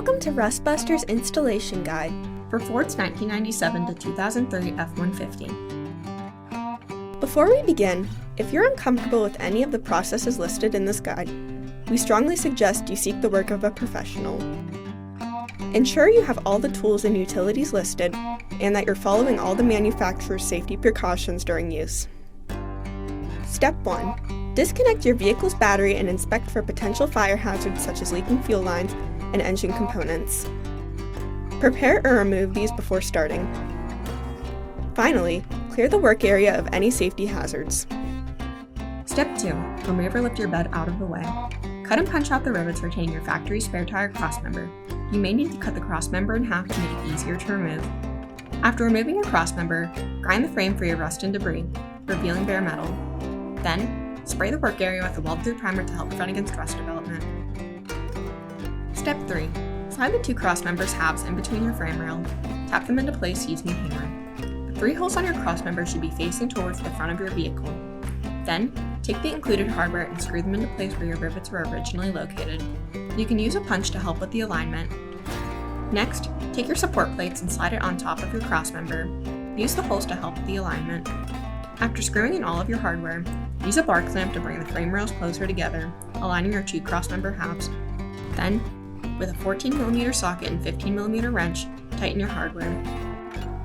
Welcome to Rustbuster's installation guide for Ford's 1997 to 2003 F-150. Before we begin, if you're uncomfortable with any of the processes listed in this guide, we strongly suggest you seek the work of a professional. Ensure you have all the tools and utilities listed and that you're following all the manufacturer's safety precautions during use. Step 1. Disconnect your vehicle's battery and inspect for potential fire hazards such as leaking fuel lines and engine components. Prepare or remove these before starting. Finally, clear the work area of any safety hazards. Step 2. Remove or lift your bed out of the way. Cut and punch out the rivets retaining your factory spare tire crossmember. You may need to cut the crossmember in half to make it easier to remove. After removing your crossmember, grind the frame for your rust and debris, revealing bare metal. Then, spray the work area with a weld-through primer to help prevent against rust development. Step 3. Slide the two crossmembers halves in between your frame rail. Tap them into place using a hammer. The 3 holes on your crossmember should be facing towards the front of your vehicle. Then, take the included hardware and screw them into place where your rivets were originally located. You can use a punch to help with the alignment. Next, take your support plates and slide it on top of your crossmember. Use the holes to help with the alignment. After screwing in all of your hardware, use a bar clamp to bring the frame rails closer together, aligning your 2 crossmember halves. Then, with a 14mm socket and 15mm wrench, tighten your hardware.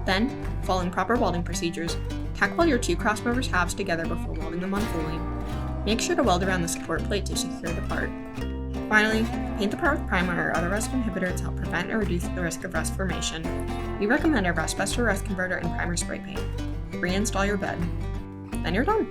Then, following proper welding procedures, tack weld your 2 crossmembers halves together before welding them on fully. Make sure to weld around the support plate to secure the part. Finally, paint the part with primer or other rust inhibitor to help prevent or reduce the risk of rust formation. We recommend a Rustbuster Rust Converter and Primer Spray Paint. Reinstall your bed. Then you're done.